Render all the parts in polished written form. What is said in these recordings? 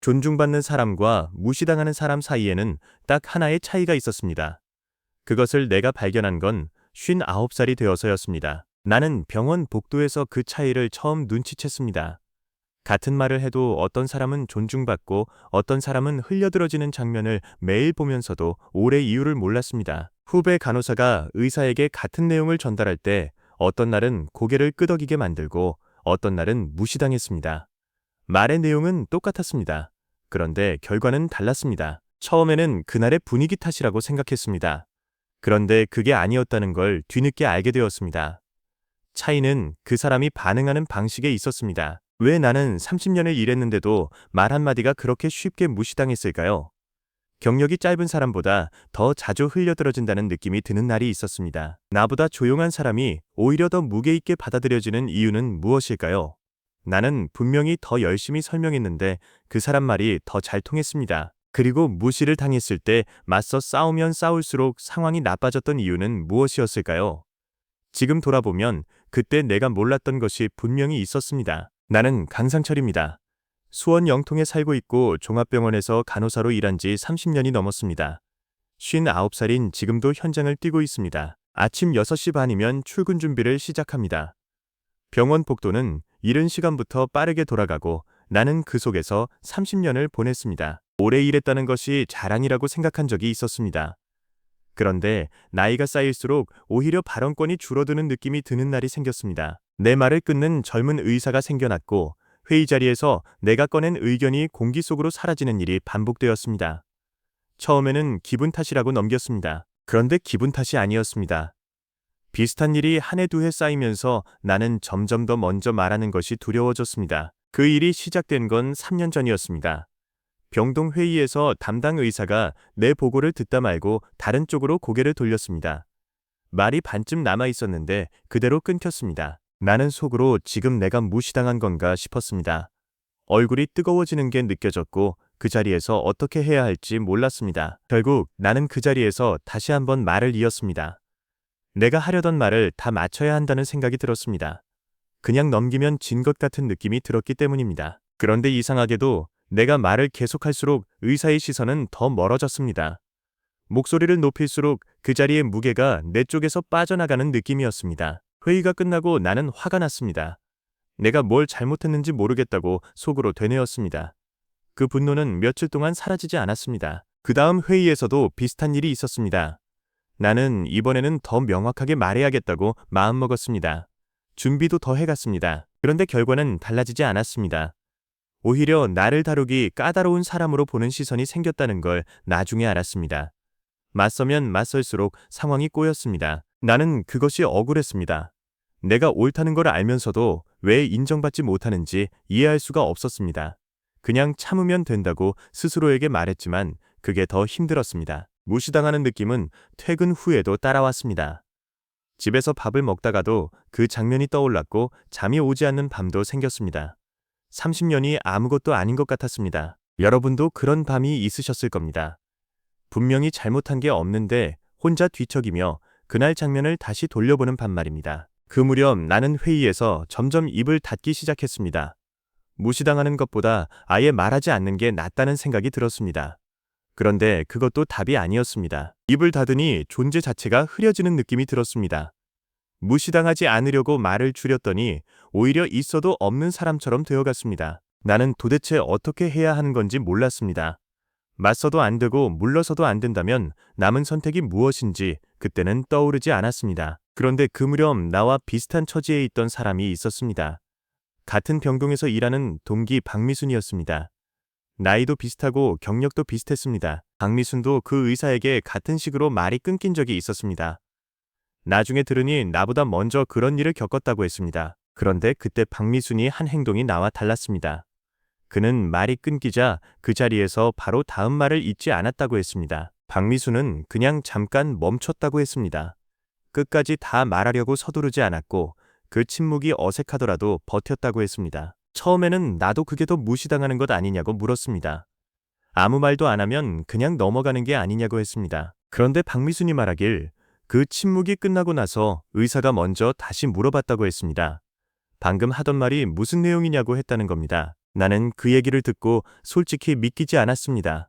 존중받는 사람과 무시당하는 사람 사이에는 딱 하나의 차이가 있었습니다. 그것을 내가 발견한 건 59살이 되어서였습니다. 나는 병원 복도에서 그 차이를 처음 눈치챘습니다. 같은 말을 해도 어떤 사람은 존중받고 어떤 사람은 흘려들어지는 장면을 매일 보면서도 오래 이유를 몰랐습니다. 후배 간호사가 의사에게 같은 내용을 전달할 때 어떤 날은 고개를 끄덕이게 만들고 어떤 날은 무시당했습니다. 말의 내용은 똑같았습니다. 그런데 결과는 달랐습니다. 처음에는 그날의 분위기 탓이라고 생각했습니다. 그런데 그게 아니었다는 걸 뒤늦게 알게 되었습니다. 차이는 그 사람이 반응하는 방식에 있었습니다. 왜 나는 30년을 일했는데도 말 한마디가 그렇게 쉽게 무시당했을까요? 경력이 짧은 사람보다 더 자주 흘려들어진다는 느낌이 드는 날이 있었습니다. 나보다 조용한 사람이 오히려 더 무게 있게 받아들여지는 이유는 무엇일까요? 나는 분명히 더 열심히 설명했는데 그 사람 말이 더 잘 통했습니다. 그리고 무시를 당했을 때 맞서 싸우면 싸울수록 상황이 나빠졌던 이유는 무엇이었을까요? 지금 돌아보면 그때 내가 몰랐던 것이 분명히 있었습니다. 나는 강상철입니다. 수원 영통에 살고 있고 종합병원에서 간호사로 일한 지 30년이 넘었습니다. 59살인 지금도 현장을 뛰고 있습니다. 아침 6시 반이면 출근 준비를 시작합니다. 병원 복도는 이른 시간부터 빠르게 돌아가고 나는 그 속에서 30년을 보냈습니다. 오래 일했다는 것이 자랑이라고 생각한 적이 있었습니다. 그런데 나이가 쌓일수록 오히려 발언권이 줄어드는 느낌이 드는 날이 생겼습니다. 내 말을 끊는 젊은 의사가 생겨났고 회의 자리에서 내가 꺼낸 의견이 공기 속으로 사라지는 일이 반복되었습니다. 처음에는 기분 탓이라고 넘겼습니다. 그런데 기분 탓이 아니었습니다. 비슷한 일이 한 해 두 해 쌓이면서 나는 점점 더 먼저 말하는 것이 두려워졌습니다. 그 일이 시작된 건 3년 전이었습니다. 병동 회의에서 담당 의사가 내 보고를 듣다 말고 다른 쪽으로 고개를 돌렸습니다. 말이 반쯤 남아 있었는데 그대로 끊겼습니다. 나는 속으로 지금 내가 무시당한 건가 싶었습니다. 얼굴이 뜨거워지는 게 느껴졌고 그 자리에서 어떻게 해야 할지 몰랐습니다. 결국 나는 그 자리에서 다시 한번 말을 이었습니다. 내가 하려던 말을 다 맞춰야 한다는 생각이 들었습니다. 그냥 넘기면 진 것 같은 느낌이 들었기 때문입니다. 그런데 이상하게도 내가 말을 계속할수록 의사의 시선은 더 멀어졌습니다. 목소리를 높일수록 그 자리의 무게가 내 쪽에서 빠져나가는 느낌이었습니다. 회의가 끝나고 나는 화가 났습니다. 내가 뭘 잘못했는지 모르겠다고 속으로 되뇌었습니다. 그 분노는 며칠 동안 사라지지 않았습니다. 그 다음 회의에서도 비슷한 일이 있었습니다. 나는 이번에는 더 명확하게 말해야겠다고 마음먹었습니다. 준비도 더 해갔습니다. 그런데 결과는 달라지지 않았습니다. 오히려 나를 다루기 까다로운 사람으로 보는 시선이 생겼다는 걸 나중에 알았습니다. 맞서면 맞설수록 상황이 꼬였습니다. 나는 그것이 억울했습니다. 내가 옳다는 걸 알면서도 왜 인정받지 못하는지 이해할 수가 없었습니다. 그냥 참으면 된다고 스스로에게 말했지만 그게 더 힘들었습니다. 무시당하는 느낌은 퇴근 후에도 따라왔습니다. 집에서 밥을 먹다가도 그 장면이 떠올랐고 잠이 오지 않는 밤도 생겼습니다. 30년이 아무것도 아닌 것 같았습니다. 여러분도 그런 밤이 있으셨을 겁니다. 분명히 잘못한 게 없는데 혼자 뒤척이며 그날 장면을 다시 돌려보는 밤 말입니다. 그 무렵 나는 회의에서 점점 입을 닫기 시작했습니다. 무시당하는 것보다 아예 말하지 않는 게 낫다는 생각이 들었습니다. 그런데 그것도 답이 아니었습니다. 입을 닫으니 존재 자체가 흐려지는 느낌이 들었습니다. 무시당하지 않으려고 말을 줄였더니 오히려 있어도 없는 사람처럼 되어갔습니다. 나는 도대체 어떻게 해야 하는 건지 몰랐습니다. 맞서도 안 되고 물러서도 안 된다면 남은 선택이 무엇인지 그때는 떠오르지 않았습니다. 그런데 그 무렵 나와 비슷한 처지에 있던 사람이 있었습니다. 같은 병동에서 일하는 동기 박미순이었습니다. 나이도 비슷하고 경력도 비슷했습니다. 박미순도 그 의사에게 같은 식으로 말이 끊긴 적이 있었습니다. 나중에 들으니 나보다 먼저 그런 일을 겪었다고 했습니다. 그런데 그때 박미순이 한 행동이 나와 달랐습니다. 그는 말이 끊기자 그 자리에서 바로 다음 말을 잊지 않았다고 했습니다. 박미순은 그냥 잠깐 멈췄다고 했습니다. 끝까지 다 말하려고 서두르지 않았고 그 침묵이 어색하더라도 버텼다고 했습니다. 처음에는 나도 그게 더 무시당하는 것 아니냐고 물었습니다. 아무 말도 안 하면 그냥 넘어가는 게 아니냐고 했습니다. 그런데 박미순이 말하길 그 침묵이 끝나고 나서 의사가 먼저 다시 물어봤다고 했습니다. 방금 하던 말이 무슨 내용이냐고 했다는 겁니다. 나는 그 얘기를 듣고 솔직히 믿기지 않았습니다.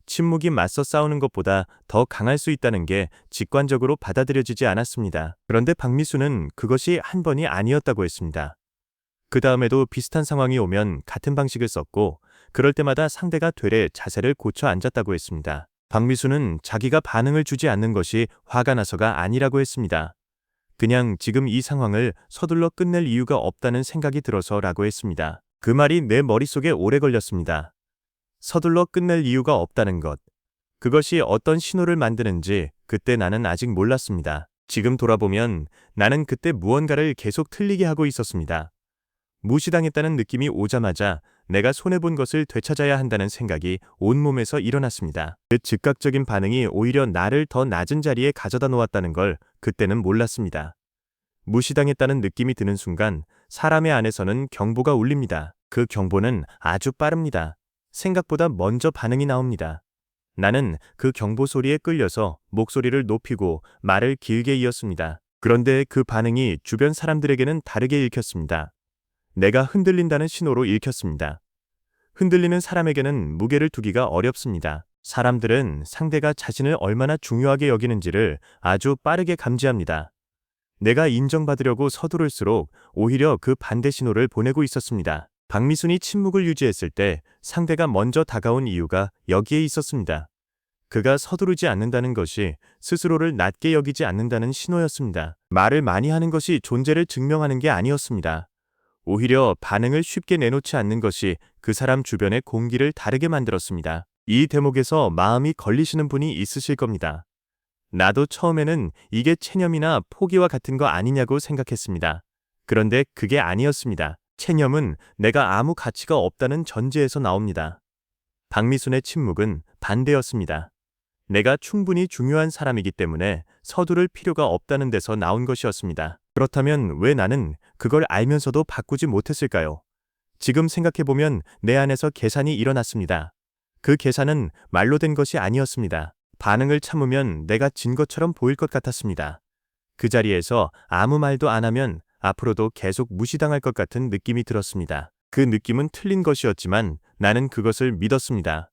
침묵이 맞서 싸우는 것보다 더 강할 수 있다는 게 직관적으로 받아들여지지 않았습니다. 그런데 박미수는 그것이 한 번이 아니었다고 했습니다. 그 다음에도 비슷한 상황이 오면 같은 방식을 썼고, 그럴 때마다 상대가 되레 자세를 고쳐 앉았다고 했습니다. 박미수는 자기가 반응을 주지 않는 것이 화가 나서가 아니라고 했습니다. 그냥 지금 이 상황을 서둘러 끝낼 이유가 없다는 생각이 들어서라고 했습니다. 그 말이 내 머릿속에 오래 걸렸습니다. 서둘러 끝낼 이유가 없다는 것. 그것이 어떤 신호를 만드는지 그때 나는 아직 몰랐습니다. 지금 돌아보면 나는 그때 무언가를 계속 틀리게 하고 있었습니다. 무시당했다는 느낌이 오자마자 내가 손해본 것을 되찾아야 한다는 생각이 온몸에서 일어났습니다. 그 즉각적인 반응이 오히려 나를 더 낮은 자리에 가져다 놓았다는 걸 그때는 몰랐습니다. 무시당했다는 느낌이 드는 순간 사람의 안에서는 경보가 울립니다. 그 경보는 아주 빠릅니다. 생각보다 먼저 반응이 나옵니다. 나는 그 경보 소리에 끌려서 목소리를 높이고 말을 길게 이었습니다. 그런데 그 반응이 주변 사람들에게는 다르게 읽혔습니다. 내가 흔들린다는 신호로 읽혔습니다. 흔들리는 사람에게는 무게를 두기가 어렵습니다. 사람들은 상대가 자신을 얼마나 중요하게 여기는지를 아주 빠르게 감지합니다. 내가 인정받으려고 서두를수록 오히려 그 반대 신호를 보내고 있었습니다. 박미순이 침묵을 유지했을 때 상대가 먼저 다가온 이유가 여기에 있었습니다. 그가 서두르지 않는다는 것이 스스로를 낮게 여기지 않는다는 신호였습니다. 말을 많이 하는 것이 존재를 증명하는 게 아니었습니다. 오히려 반응을 쉽게 내놓지 않는 것이 그 사람 주변의 공기를 다르게 만들었습니다. 이 대목에서 마음이 걸리시는 분이 있으실 겁니다. 나도 처음에는 이게 체념이나 포기와 같은 거 아니냐고 생각했습니다. 그런데 그게 아니었습니다. 체념은 내가 아무 가치가 없다는 전제에서 나옵니다. 박미순의 침묵은 반대였습니다. 내가 충분히 중요한 사람이기 때문에 서두를 필요가 없다는 데서 나온 것이었습니다. 그렇다면 왜 나는 그걸 알면서도 바꾸지 못했을까요? 지금 생각해보면 내 안에서 계산이 일어났습니다. 그 계산은 말로 된 것이 아니었습니다. 반응을 참으면 내가 진 것처럼 보일 것 같았습니다. 그 자리에서 아무 말도 안 하면 앞으로도 계속 무시당할 것 같은 느낌이 들었습니다. 그 느낌은 틀린 것이었지만 나는 그것을 믿었습니다.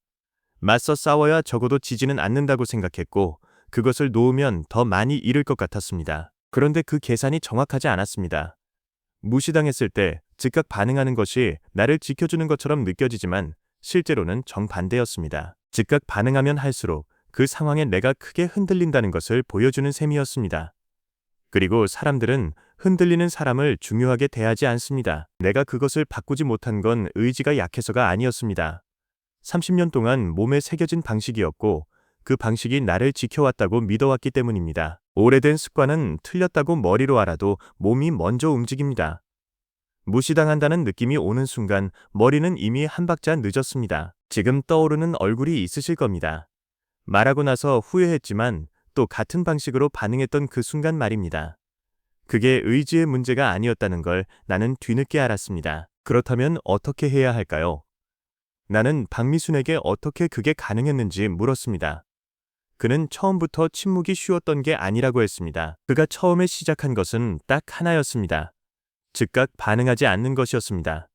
맞서 싸워야 적어도 지지는 않는다고 생각했고 그것을 놓으면 더 많이 잃을 것 같았습니다. 그런데 그 계산이 정확하지 않았습니다. 무시당했을 때 즉각 반응하는 것이 나를 지켜주는 것처럼 느껴지지만 실제로는 정반대였습니다. 즉각 반응하면 할수록 그 상황에 내가 크게 흔들린다는 것을 보여주는 셈이었습니다. 그리고 사람들은 흔들리는 사람을 중요하게 대하지 않습니다. 내가 그것을 바꾸지 못한 건 의지가 약해서가 아니었습니다. 30년 동안 몸에 새겨진 방식이었고 그 방식이 나를 지켜왔다고 믿어왔기 때문입니다. 오래된 습관은 틀렸다고 머리로 알아도 몸이 먼저 움직입니다. 무시당한다는 느낌이 오는 순간 머리는 이미 한 박자 늦었습니다. 지금 떠오르는 얼굴이 있으실 겁니다. 말하고 나서 후회했지만 또 같은 방식으로 반응했던 그 순간 말입니다. 그게 의지의 문제가 아니었다는 걸 나는 뒤늦게 알았습니다. 그렇다면 어떻게 해야 할까요? 나는 박미순에게 어떻게 그게 가능했는지 물었습니다. 그는 처음부터 침묵이 쉬웠던 게 아니라고 했습니다. 그가 처음에 시작한 것은 딱 하나였습니다. 즉각 반응하지 않는 것이었습니다.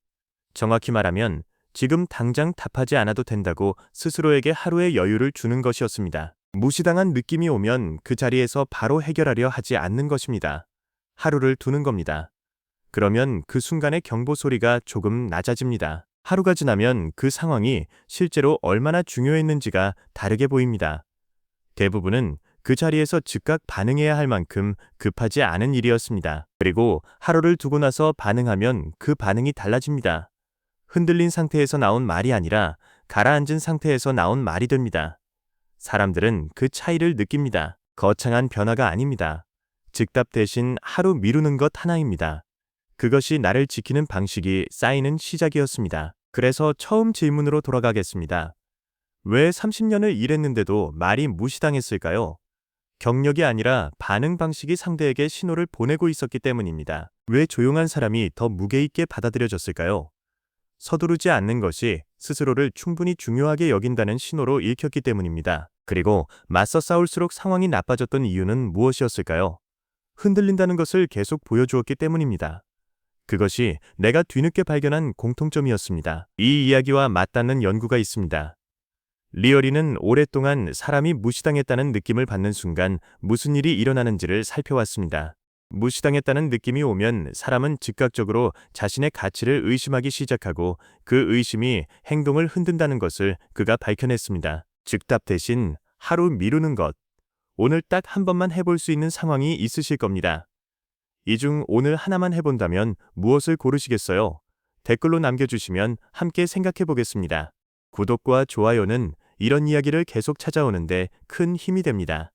정확히 말하면 지금 당장 답하지 않아도 된다고 스스로에게 하루의 여유를 주는 것이었습니다. 무시당한 느낌이 오면 그 자리에서 바로 해결하려 하지 않는 것입니다. 하루를 두는 겁니다. 그러면 그 순간의 경보 소리가 조금 낮아집니다. 하루가 지나면 그 상황이 실제로 얼마나 중요했는지가 다르게 보입니다. 대부분은 그 자리에서 즉각 반응해야 할 만큼 급하지 않은 일이었습니다. 그리고 하루를 두고 나서 반응하면 그 반응이 달라집니다. 흔들린 상태에서 나온 말이 아니라 가라앉은 상태에서 나온 말이 됩니다. 사람들은 그 차이를 느낍니다. 거창한 변화가 아닙니다. 즉답 대신 하루 미루는 것 하나입니다. 그것이 나를 지키는 방식이 쌓이는 시작이었습니다. 그래서 처음 질문으로 돌아가겠습니다. 왜 30년을 일했는데도 말이 무시당했을까요? 경력이 아니라 반응 방식이 상대에게 신호를 보내고 있었기 때문입니다. 왜 조용한 사람이 더 무게 있게 받아들여졌을까요? 서두르지 않는 것이 스스로를 충분히 중요하게 여긴다는 신호로 읽혔기 때문입니다. 그리고 맞서 싸울수록 상황이 나빠졌던 이유는 무엇이었을까요? 흔들린다는 것을 계속 보여주었기 때문입니다. 그것이 내가 뒤늦게 발견한 공통점이었습니다. 이 이야기와 맞닿는 연구가 있습니다. 리어리는 오랫동안 사람이 무시당했다는 느낌을 받는 순간 무슨 일이 일어나는지를 살펴왔습니다. 무시당했다는 느낌이 오면 사람은 즉각적으로 자신의 가치를 의심하기 시작하고 그 의심이 행동을 흔든다는 것을 그가 밝혀냈습니다. 즉답 대신 하루 미루는 것. 오늘 딱 한 번만 해볼 수 있는 상황이 있으실 겁니다. 이 중 오늘 하나만 해본다면 무엇을 고르시겠어요? 댓글로 남겨주시면 함께 생각해 보겠습니다. 구독과 좋아요는 이런 이야기를 계속 찾아오는데 큰 힘이 됩니다.